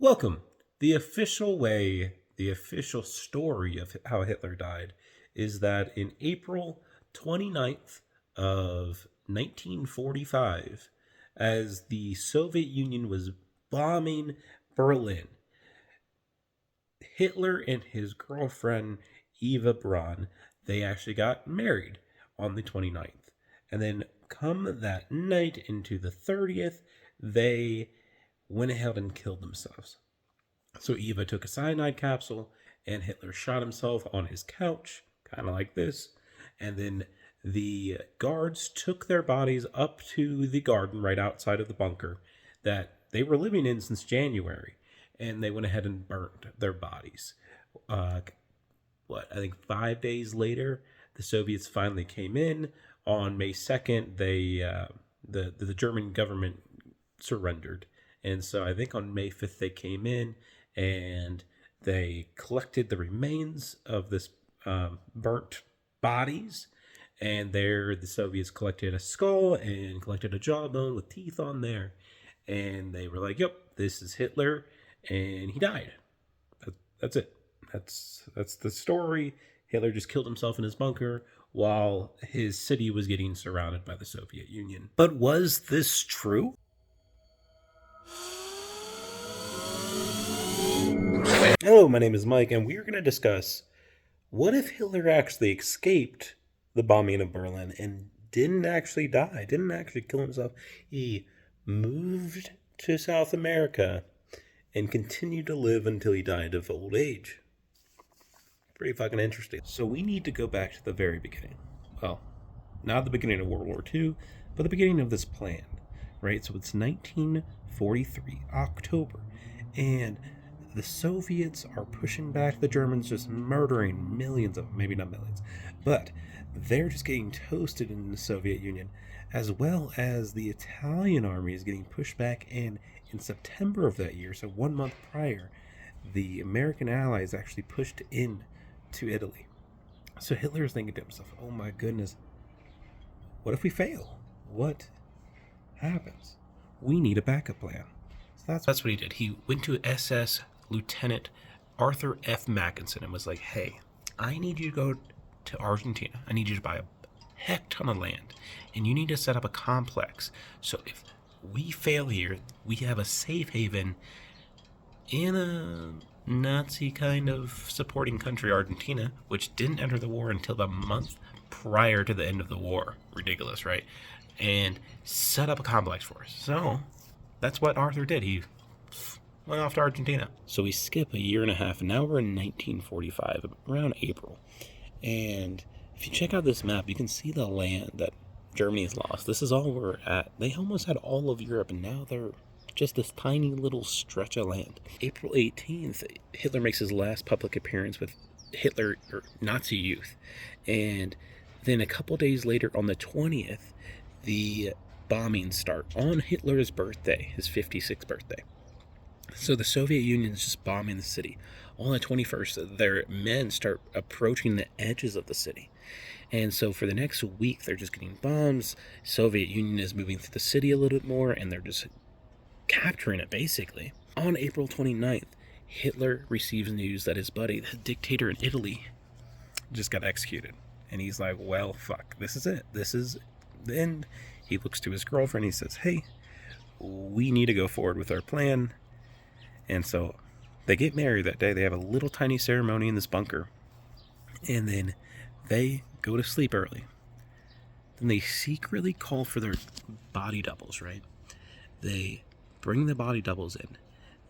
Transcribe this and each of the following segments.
Welcome. The official way, the official story of how Hitler died is that in April 29th of 1945, as the Soviet Union was bombing Berlin, Hitler and his girlfriend Eva Braun, they actually got married on the 29th. And then come that night into the 30th, they went ahead and killed themselves. So Eva took a cyanide capsule, and Hitler shot himself on his couch, kind of like this. And then the guards took their bodies up to the garden right outside of the bunker that they were living in since January, and they went ahead and burnt their bodies. Uh, I think 5 days later, the Soviets finally came in. On May 2nd, the German government surrendered. And so I think on May 5th, they came in and they collected the remains of this burnt bodies. And there, the Soviets collected a skull and collected a jawbone with teeth on there. And they were like, yep, this is Hitler. And he died. That's it. That's the story. Hitler just killed himself in his bunker while his city was getting surrounded by the Soviet Union. But was this true? Hello, my name is Mike, and we're going to discuss what if Hitler actually escaped the bombing of Berlin and didn't actually die, didn't actually kill himself. He moved to South America and continued to live until he died of old age. Pretty fucking interesting. So we need to go back to the very beginning. Well, not the beginning of World War II, but the beginning of this plan, right? So it's 1943, October, and the Soviets are pushing back the Germans, just murdering millions of them, maybe not millions, but they're just getting toasted in the Soviet Union, as well as the Italian army is getting pushed back. And in September of that year, so 1 month prior, the American allies actually pushed in to Italy. So Hitler is thinking to himself, oh my goodness, what if we fail? What happens? We need a backup plan. So that's what he did. He went to SS Lieutenant Arthur F. Mackinson and was like, hey, I need you to go to Argentina. I need you to buy a heck ton of land, and you need to set up a complex. So if we fail here, we have a safe haven in a Nazi kind of supporting country, Argentina, which didn't enter the war until the month prior to the end of the war. Ridiculous, right? And set up a complex for us. So that's what Arthur did. He went off to Argentina. So we skip a year and a half, and now we're in 1945, around April. And if you check out this map, you can see the land that Germany's lost. This is all we're at. They almost had all of Europe, and now they're just this tiny little stretch of land. April 18th, Hitler makes his last public appearance with Hitler or Nazi Youth. And then a couple days later, on the 20th, the bombings start on Hitler's birthday, his 56th birthday. So the Soviet Union is just bombing the city. On the 21st, their men start approaching the edges of the city. And so for the next week, they're just getting bombs. Soviet Union is moving through the city a little bit more, and they're just capturing it, basically. On April 29th, Hitler receives news that his buddy, the dictator in Italy, just got executed. And he's like, well, fuck, this is it. This is the end. He looks to his girlfriend. He says, hey, we need to go forward with our plan. And so they get married that day. They have a little tiny ceremony in this bunker. And then they go to sleep early. Then they secretly call for their body doubles, right? They bring the body doubles in.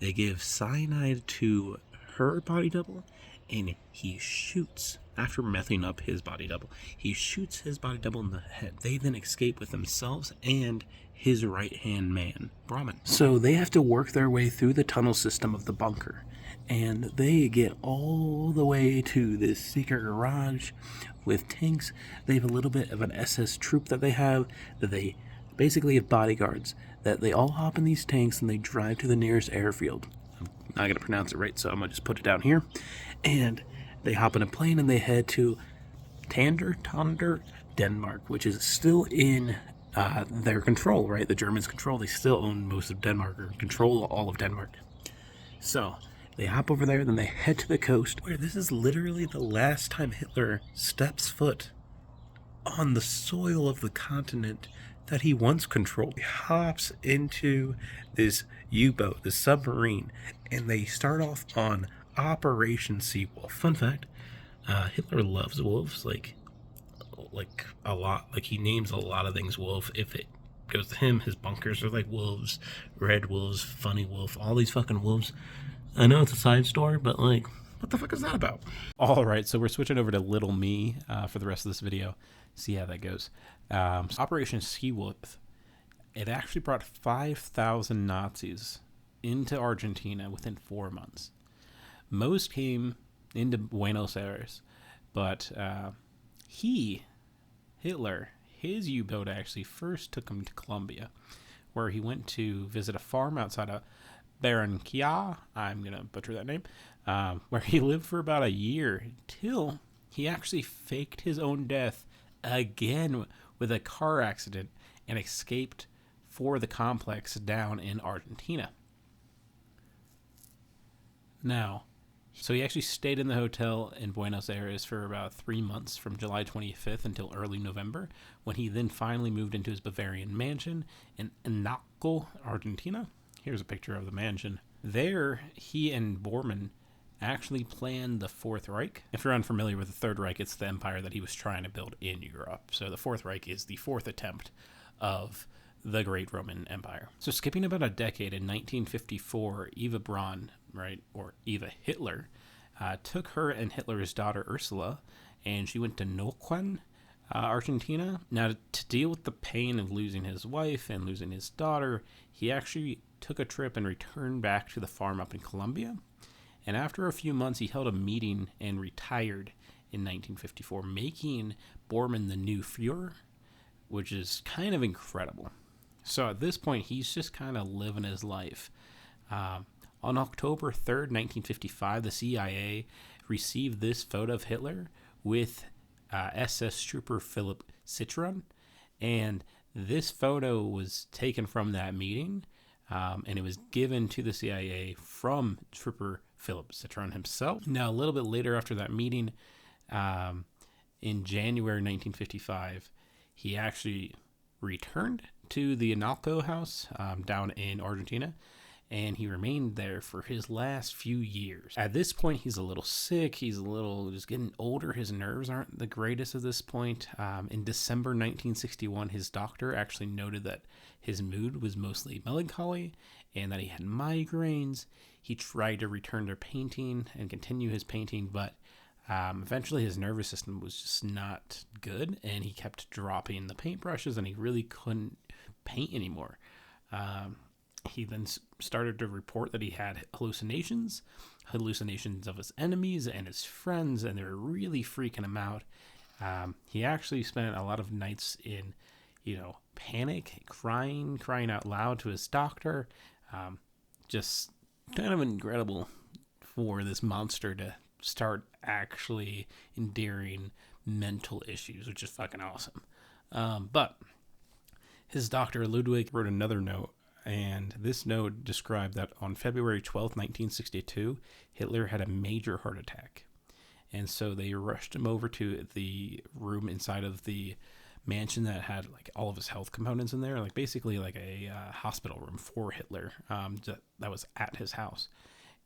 They give cyanide to her body double, and he shoots, after messing up his body double, he shoots his body double in the head. They then escape with themselves and his right-hand man, Brahman. So they have to work their way through the tunnel system of the bunker, and they get all the way to this secret garage with tanks. They have a little bit of an SS troop that they basically have bodyguards, that they all hop in these tanks and they drive to the nearest airfield. I'm not going to pronounce it right, so I'm going to just put it down here. And they hop in a plane and they head to Tander, Denmark, which is still in their control, right? The Germans control. They still own most of Denmark, or control all of Denmark. So they hop over there, then they head to the coast, where this is literally the last time Hitler steps foot on the soil of the continent that he once controlled. He hops into this U-boat, this submarine, and they start off on Operation Seawolf. Fun fact, Hitler loves wolves, like a lot. Like, he names a lot of things wolf. If it goes to him, his bunkers are like wolves, red wolves, funny wolf, all these fucking wolves. I know it's a side story, but like, what the fuck is that about? All right, so we're switching over to Little Me for the rest of this video. See how that goes. So Operation Seawolf, it actually brought 5,000 Nazis into Argentina within 4 months. Most came into Buenos Aires, but Hitler, his U-boat actually first took him to Colombia, where he went to visit a farm outside of Barranquilla, I'm going to butcher that name, where he lived for about a year till he actually faked his own death again with a car accident and escaped for the complex down in Argentina. Now, so he actually stayed in the hotel in Buenos Aires for about 3 months, from July 25th until early November, when he then finally moved into his Bavarian mansion in Analco, Argentina. Here's a picture of the mansion. There, he and Bormann actually planned the Fourth Reich. If you're unfamiliar with the Third Reich, it's the empire that he was trying to build in Europe. So the Fourth Reich is the fourth attempt of the Great Roman Empire. So skipping about a decade, in 1954, Eva Braun, right, or Eva Hitler, took her and Hitler's daughter Ursula, and she went to Neuquén, Argentina. Now, to deal with the pain of losing his wife and losing his daughter, he actually took a trip and returned back to the farm up in Colombia. And after a few months, he held a meeting and retired in 1954, making Bormann the new Fuhrer, which is kind of incredible. So at this point, he's just kind of living his life. On October 3rd, 1955, the CIA received this photo of Hitler with SS Trooper Philip Citroen, and this photo was taken from that meeting, and it was given to the CIA from Trooper Philip Citroen himself. Now, a little bit later after that meeting, in January 1955, he actually returned to the Analco house down in Argentina, and he remained there for his last few years. At this point, he's a little sick. He's a little just getting older. His nerves aren't the greatest at this point. In December 1961, his doctor actually noted that his mood was mostly melancholy and that he had migraines. He tried to return to painting and continue his painting, but eventually his nervous system was just not good, and he kept dropping the paintbrushes, and he really couldn't paint anymore. He then started to report that he had hallucinations of his enemies and his friends, and they were really freaking him out. He actually spent a lot of nights in, panic, crying out loud to his doctor. Just kind of incredible for this monster to start actually enduring mental issues, which is fucking awesome. But his doctor, Ludwig, wrote another note, and this note described that on February 12th, 1962, Hitler had a major heart attack. And so they rushed him over to the room inside of the mansion that had like all of his health components in there, like basically like a hospital room for Hitler that was at his house.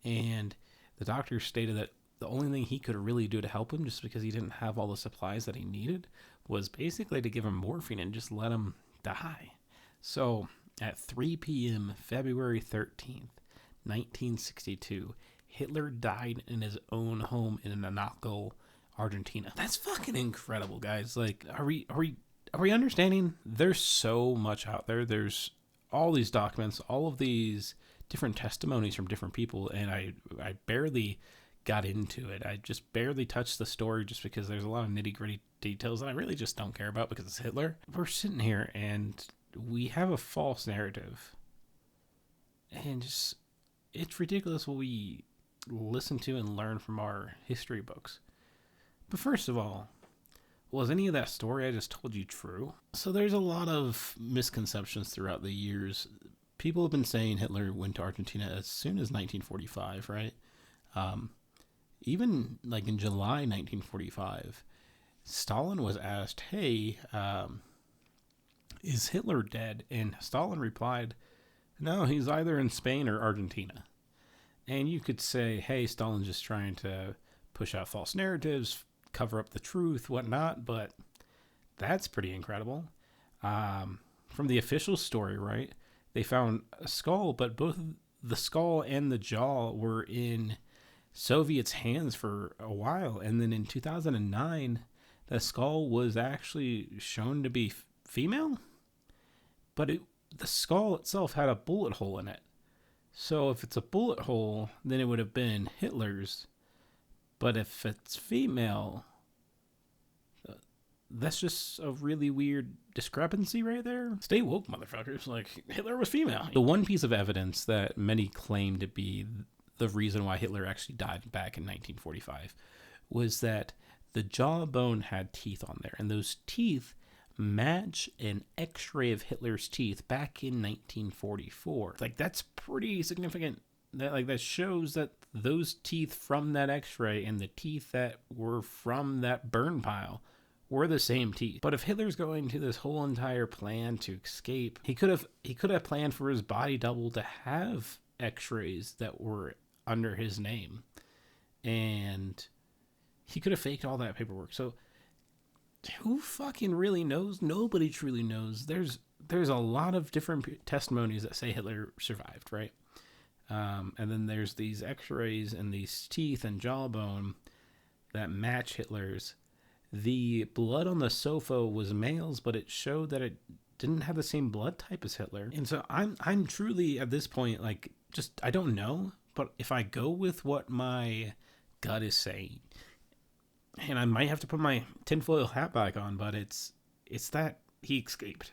And the doctor stated that the only thing he could really do to help him, just because he didn't have all the supplies that he needed, was basically to give him morphine and just let him die. So at 3 p.m. February 13th, 1962, Hitler died in his own home in Analco, Argentina. That's fucking incredible, guys. Like, are we understanding? There's so much out there. There's all these documents, all of these different testimonies from different people, and I barely got into it. I just barely touched the story just because there's a lot of nitty-gritty details that I really just don't care about because it's Hitler. We're sitting here and we have a false narrative, and just, it's ridiculous what we listen to and learn from our history books. But first of all, was any of that story I just told you true? So there's a lot of misconceptions throughout the years. people have been saying Hitler went to Argentina as soon as 1945, right? Um, Even like in July 1945, Stalin was asked, "Hey, is Hitler dead?" And Stalin replied, "No, he's either in Spain or Argentina." And you could say, "Hey, Stalin's just trying to push out false narratives, cover up the truth, whatnot," but that's pretty incredible. From the official story, right? They found a skull, but both the skull and the jaw were in Soviets' hands for a while. And then in 2009, the skull was actually shown to be female, but the skull itself had a bullet hole in it. So if it's a bullet hole, then it would have been Hitler's. But if it's female, that's just a really weird discrepancy right there. Stay woke, motherfuckers. Like, Hitler was female. The one piece of evidence that many claim to be the reason why Hitler actually died back in 1945 was that the jawbone had teeth on there, and those teeth match an x-ray of Hitler's teeth back in 1944. Like, that's pretty significant. That shows that those teeth from that x-ray and the teeth that were from that burn pile were the same teeth. But if Hitler's going to this whole entire plan to escape, he could have planned for his body double to have x-rays that were under his name, and he could have faked all that paperwork. So who fucking really knows? Nobody truly knows. There's a lot of different testimonies that say Hitler survived, right? And then there's these x-rays and these teeth and jawbone that match Hitler's. The blood on the sofa was male's, but it showed that it didn't have the same blood type as Hitler. And so I'm truly at this point, like, just, I don't know. But if I go with what my gut is saying, and I might have to put my tinfoil hat back on, but it's that he escaped.